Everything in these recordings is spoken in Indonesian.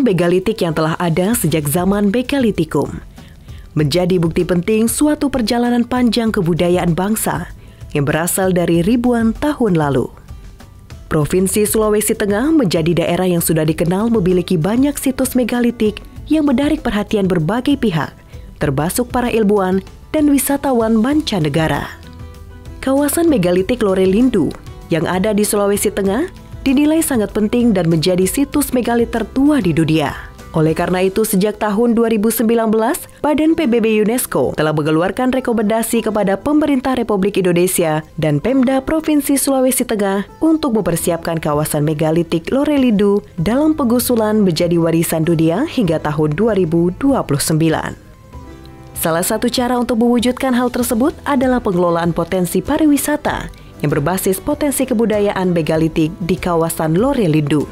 Kawasan megalitik yang telah ada sejak zaman Megalitikum menjadi bukti penting suatu perjalanan panjang kebudayaan bangsa yang berasal dari ribuan tahun lalu. Provinsi Sulawesi Tengah menjadi daerah yang sudah dikenal memiliki banyak situs megalitik yang menarik perhatian berbagai pihak, termasuk para ilmuwan dan wisatawan mancanegara. Kawasan megalitik Lorelindu yang ada di Sulawesi Tengah dinilai sangat penting dan menjadi situs megalit tertua di dunia. Oleh karena itu, sejak tahun 2019, Badan PBB UNESCO telah mengeluarkan rekomendasi kepada pemerintah Republik Indonesia dan Pemda Provinsi Sulawesi Tengah untuk mempersiapkan kawasan megalitik Lorelindu dalam pengusulan menjadi warisan dunia hingga tahun 2029. Salah satu cara untuk mewujudkan hal tersebut adalah pengelolaan potensi pariwisata yang berbasis potensi kebudayaan megalitik di kawasan Lorelindu.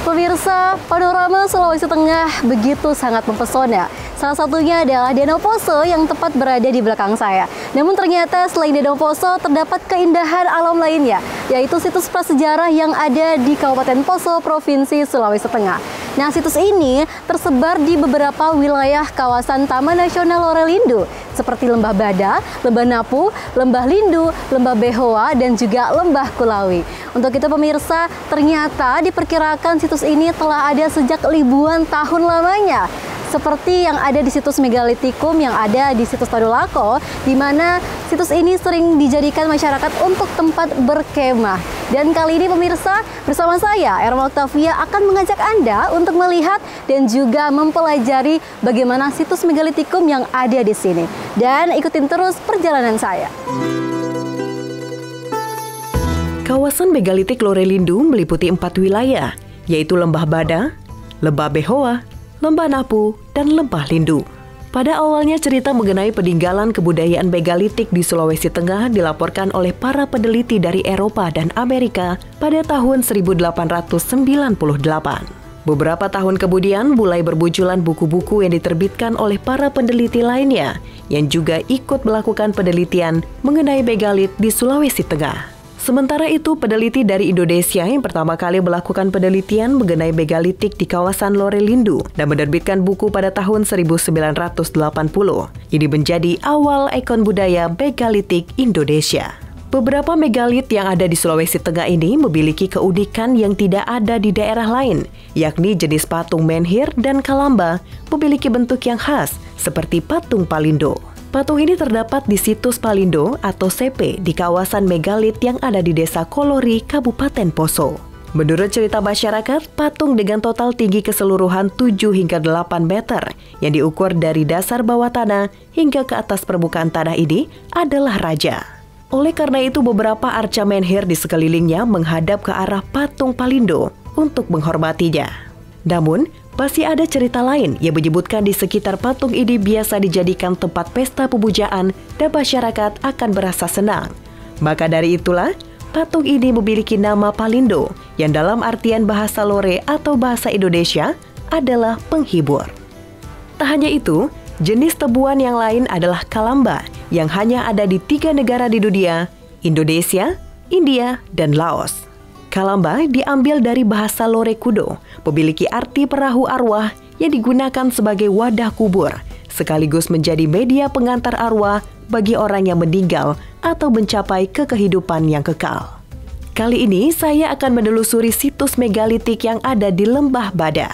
Pemirsa, panorama Sulawesi Tengah begitu sangat mempesona. Salah satunya adalah Danau Poso yang tepat berada di belakang saya. Namun ternyata selain Danau Poso terdapat keindahan alam lainnya, yaitu situs prasejarah yang ada di Kabupaten Poso, Provinsi Sulawesi Tengah. Nah, situs ini tersebar di beberapa wilayah kawasan Taman Nasional Lorelindu, seperti Lembah Bada, Lembah Napu, Lembah Lindu, Lembah Behoa, dan juga Lembah Kulawi. Untuk itu pemirsa, ternyata diperkirakan situs ini telah ada sejak ribuan tahun lamanya. Seperti yang ada di situs Megalitikum yang ada di situs Tadulako, di mana situs ini sering dijadikan masyarakat untuk tempat berkemah. Dan kali ini pemirsa, bersama saya, Erma Octavia akan mengajak Anda untuk melihat dan juga mempelajari bagaimana situs Megalitikum yang ada di sini. Dan ikutin terus perjalanan saya. Kawasan megalitik Lorelindu meliputi 4 wilayah, yaitu Lembah Bada, Lembah Behoa, Lembah Napu, dan Lembah Lindu. Pada awalnya cerita mengenai peninggalan kebudayaan megalitik di Sulawesi Tengah dilaporkan oleh para peneliti dari Eropa dan Amerika pada tahun 1898. Beberapa tahun kemudian mulai bermunculan buku-buku yang diterbitkan oleh para peneliti lainnya yang juga ikut melakukan penelitian mengenai megalit di Sulawesi Tengah. Sementara itu, peneliti dari Indonesia yang pertama kali melakukan penelitian mengenai megalitik di kawasan Lorelindu dan menerbitkan buku pada tahun 1980. Ini menjadi awal ikon budaya megalitik Indonesia. Beberapa megalit yang ada di Sulawesi Tengah ini memiliki keunikan yang tidak ada di daerah lain, yakni jenis patung menhir dan kalamba memiliki bentuk yang khas seperti patung Palindo. Patung ini terdapat di situs Palindo atau CP di kawasan megalit yang ada di Desa Kolori, Kabupaten Poso. Menurut cerita masyarakat, patung dengan total tinggi keseluruhan 7 hingga 8 meter yang diukur dari dasar bawah tanah hingga ke atas permukaan tanah ini adalah raja. Oleh karena itu, beberapa arca menhir di sekelilingnya menghadap ke arah patung Palindo untuk menghormatinya. Namun, masih ada cerita lain yang menyebutkan di sekitar patung ini biasa dijadikan tempat pesta pemujaan dan masyarakat akan merasa senang. Maka dari itulah, patung ini memiliki nama Palindo yang dalam artian bahasa Lore atau bahasa Indonesia adalah penghibur. Tak hanya itu, jenis tebuan yang lain adalah kalamba yang hanya ada di 3 negara di dunia, Indonesia, India, dan Laos. Kalamba diambil dari bahasa Lore kudo, memiliki arti perahu arwah yang digunakan sebagai wadah kubur, sekaligus menjadi media pengantar arwah bagi orang yang meninggal atau mencapai kehidupan yang kekal. Kali ini saya akan menelusuri situs megalitik yang ada di Lembah Bada.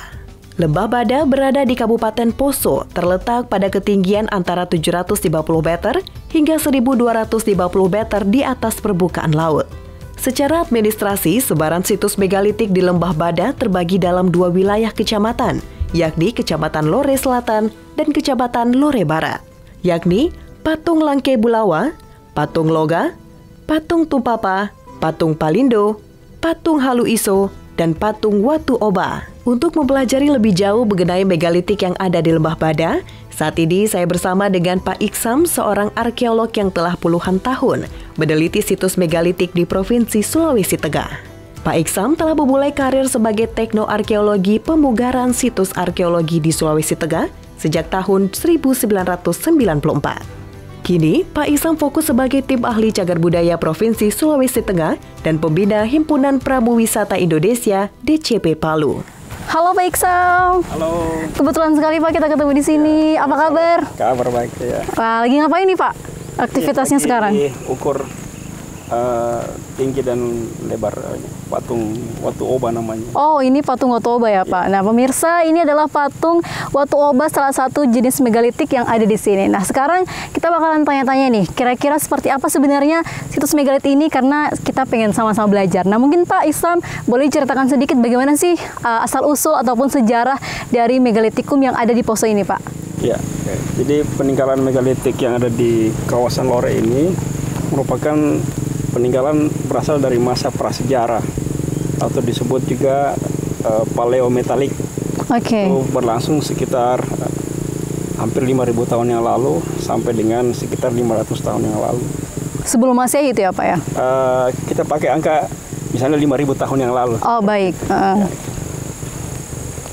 Lembah Bada berada di Kabupaten Poso, terletak pada ketinggian antara 750 meter hingga 1250 meter di atas permukaan laut. Secara administrasi, sebaran situs megalitik di Lembah Bada terbagi dalam 2 wilayah kecamatan, yakni Kecamatan Lore Selatan dan Kecamatan Lore Barat, yakni Patung Langke Bulawa, Patung Loga, Patung Tumpapa, Patung Palindo, Patung Halu Iso, dan Patung Watu Oba. Untuk mempelajari lebih jauh mengenai megalitik yang ada di Lembah Bada, saat ini saya bersama dengan Pak Iksam, seorang arkeolog yang telah puluhan tahun meneliti situs megalitik di Provinsi Sulawesi Tengah. Pak Iksam telah memulai karir sebagai teknoarkeologi pemugaran situs arkeologi di Sulawesi Tengah sejak tahun 1994. Kini, Pak Isam fokus sebagai tim ahli cagar budaya Provinsi Sulawesi Tengah dan pembina Himpunan Pramu Wisata Indonesia DCP Palu. Halo Pak Iksam. Halo. Kebetulan sekali Pak kita ketemu di sini. Apa kabar? Kabar baik ya. Wah, lagi ngapain nih Pak? Aktivitasnya sekarang? Ukur tinggi dan lebar patung Watu Oba namanya. Oh, ini patung Watu Oba ya Pak. Nah pemirsa, ini adalah patung Watu Oba, salah satu jenis megalitik yang ada di sini. Nah sekarang kita bakalan tanya-tanya nih, kira-kira seperti apa sebenarnya situs megalit ini, karena kita pengen sama-sama belajar. Nah mungkin Pak Isam boleh ceritakan sedikit bagaimana sih asal-usul ataupun sejarah dari megalitikum yang ada di Poso ini Pak? Ya, jadi peninggalan megalitik yang ada di kawasan Lore ini merupakan peninggalan berasal dari masa prasejarah atau disebut juga paleometalik. Oke. Itu berlangsung sekitar hampir 5.000 tahun yang lalu sampai dengan sekitar 500 tahun yang lalu. Sebelum Masehi itu ya Pak ya? Kita pakai angka misalnya 5.000 tahun yang lalu. Oh baik.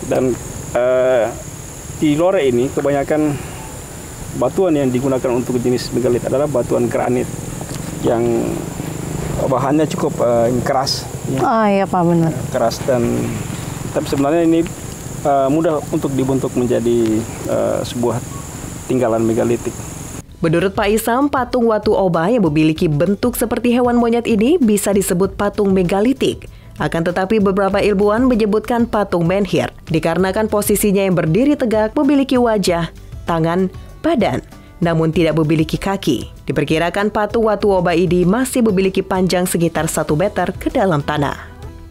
Dan di Lore ini kebanyakan batuan yang digunakan untuk jenis megalit adalah batuan granit yang bahannya cukup keras. Oh iya Pak, benar. Keras, dan tapi sebenarnya ini mudah untuk dibentuk menjadi sebuah tinggalan megalitik. Menurut Pak Isam, patung Watu Oba yang memiliki bentuk seperti hewan monyet ini bisa disebut patung megalitik. Akan tetapi beberapa ilmuwan menyebutkan patung menhir dikarenakan posisinya yang berdiri tegak, memiliki wajah, tangan, badan, namun tidak memiliki kaki. Diperkirakan patung Watu Oba ini masih memiliki panjang sekitar 1 meter ke dalam tanah.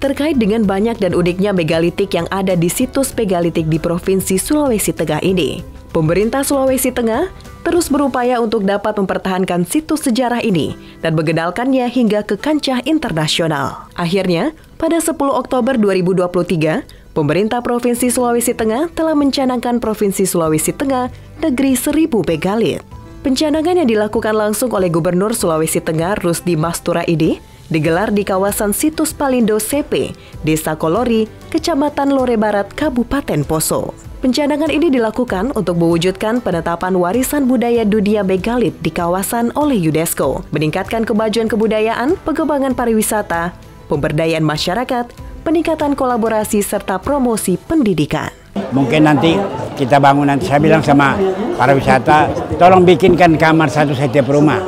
Terkait dengan banyak dan uniknya megalitik yang ada di situs megalitik di Provinsi Sulawesi Tengah ini, pemerintah Sulawesi Tengah terus berupaya untuk dapat mempertahankan situs sejarah ini dan mengenalkannya hingga ke kancah internasional. Akhirnya, pada 10 Oktober 2023, pemerintah Provinsi Sulawesi Tengah telah mencanangkan Provinsi Sulawesi Tengah Negeri 1000 Megalit. Pencanangan yang dilakukan langsung oleh Gubernur Sulawesi Tengah Rusdi Mastura ini digelar di kawasan Situs Palindo CP, Desa Kolori, Kecamatan Lore Barat, Kabupaten Poso. Pencanangan ini dilakukan untuk mewujudkan penetapan warisan budaya dunia megalit di kawasan oleh UNESCO, meningkatkan kemajuan kebudayaan, pengembangan pariwisata, pemberdayaan masyarakat, peningkatan kolaborasi, serta promosi pendidikan. Mungkin nanti kita bangun, nanti saya bilang sama pariwisata, tolong bikinkan kamar satu setiap rumah,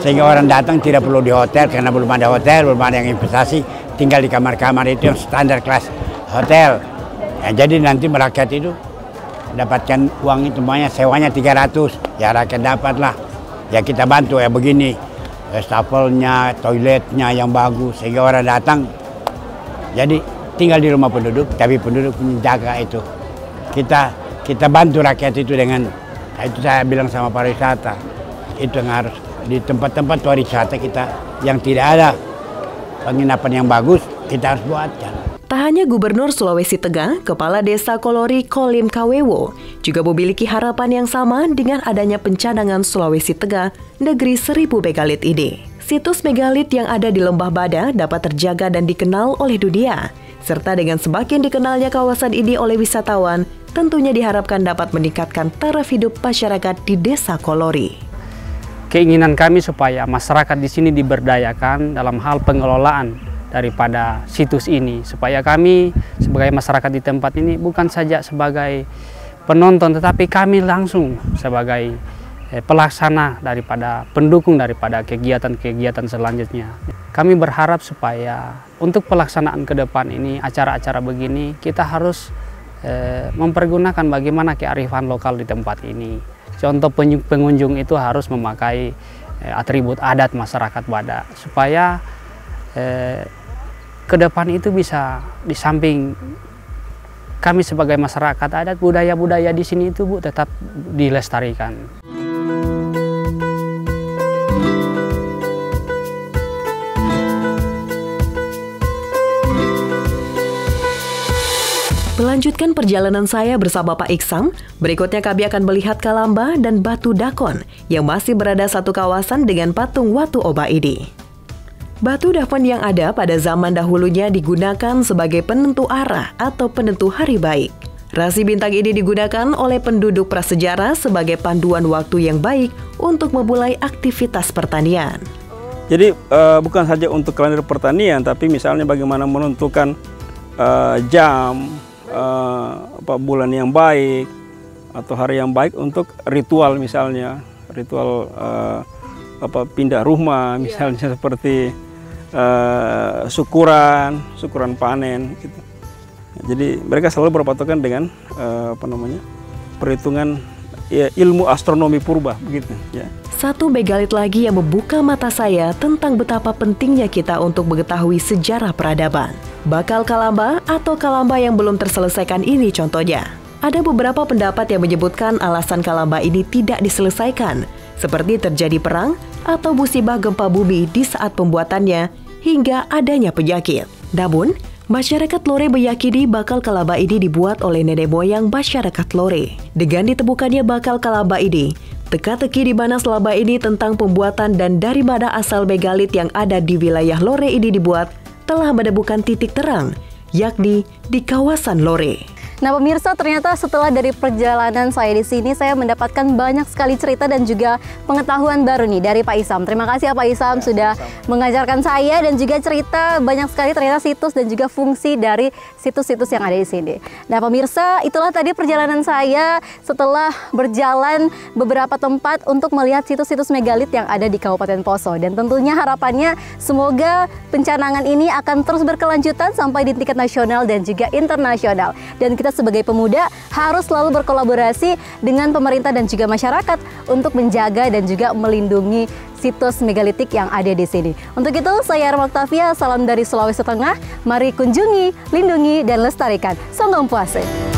sehingga orang datang tidak perlu di hotel, karena belum ada hotel, belum ada yang investasi, tinggal di kamar-kamar itu yang standar kelas hotel. Ya, jadi nanti rakyat itu dapatkan uang itu, semuanya sewanya 300, ya rakyat dapatlah. Ya kita bantu ya begini, stafelnya, toiletnya yang bagus, sehingga orang datang. Jadi tinggal di rumah penduduk, tapi penduduk menjaga itu. Kita bantu rakyat itu dengan, itu saya bilang sama pariwisata, itu yang harus di tempat-tempat pariwisata kita yang tidak ada penginapan yang bagus, kita harus buatkan. Tak hanya Gubernur Sulawesi Tengah, Kepala Desa Kolori Kolim Kawewo juga memiliki harapan yang sama dengan adanya pencanangan Sulawesi Tengah Negeri 1000 Megalit ini. Situs megalit yang ada di Lembah Bada dapat terjaga dan dikenal oleh dunia, serta dengan semakin dikenalnya kawasan ini oleh wisatawan, tentunya diharapkan dapat meningkatkan taraf hidup masyarakat di Desa Kolori. Keinginan kami supaya masyarakat di sini diberdayakan dalam hal pengelolaan daripada situs ini, supaya kami sebagai masyarakat di tempat ini bukan saja sebagai penonton, tetapi kami langsung sebagai pelaksana daripada pendukung daripada kegiatan-kegiatan selanjutnya. Kami berharap supaya untuk pelaksanaan ke depan ini, acara-acara begini, kita harus mempergunakan bagaimana kearifan lokal di tempat ini. Contoh, pengunjung itu harus memakai atribut adat masyarakat Bada, supaya ke depan itu bisa, di samping kami sebagai masyarakat adat, budaya-budaya di sini itu Bu tetap dilestarikan. Melanjutkan perjalanan saya bersama Pak Iksam, berikutnya kami akan melihat Kalamba dan Batu Dakon yang masih berada satu kawasan dengan patung Watu Oba ini. Batu Dakon yang ada pada zaman dahulunya digunakan sebagai penentu arah atau penentu hari baik. Rasi bintang ini digunakan oleh penduduk prasejarah sebagai panduan waktu yang baik untuk memulai aktivitas pertanian. Jadi bukan saja untuk kalender pertanian, tapi misalnya bagaimana menentukan jam, bulan yang baik atau hari yang baik untuk ritual, misalnya ritual pindah rumah, misalnya seperti syukuran panen gitu. Jadi mereka selalu berpatokan dengan perhitungan ilmu astronomi purba begitu ya. Satu megalit lagi yang membuka mata saya tentang betapa pentingnya kita untuk mengetahui sejarah peradaban. Bakal Kalamba atau Kalamba yang belum terselesaikan ini contohnya. Ada beberapa pendapat yang menyebutkan alasan Kalamba ini tidak diselesaikan, seperti terjadi perang atau musibah gempa bumi di saat pembuatannya hingga adanya penyakit. Namun, masyarakat Lore meyakini bakal Kalamba ini dibuat oleh nenek moyang masyarakat Lore. Dengan ditemukannya bakal Kalamba ini, teka-teki di mana selama ini tentang pembuatan dan dari mana asal megalit yang ada di wilayah Lore ini dibuat telah menemukan titik terang, yakni di kawasan Lore. Nah pemirsa, ternyata setelah dari perjalanan saya di sini, saya mendapatkan banyak sekali cerita dan juga pengetahuan baru nih dari Pak Isam. Terima kasih ya Pak Isam sudah mengajarkan saya dan juga cerita banyak sekali ternyata situs dan juga fungsi dari situs-situs yang ada di sini. Nah pemirsa, itulah tadi perjalanan saya setelah berjalan beberapa tempat untuk melihat situs-situs megalit yang ada di Kabupaten Poso. Dan tentunya harapannya semoga pencanangan ini akan terus berkelanjutan sampai di tingkat nasional dan juga internasional. Dan kita sebagai pemuda harus selalu berkolaborasi dengan pemerintah dan juga masyarakat untuk menjaga dan juga melindungi situs megalitik yang ada di sini. Untuk itu, saya Arma Octavia, salam dari Sulawesi Tengah. Mari kunjungi, lindungi, dan lestarikan. Songgong Puase.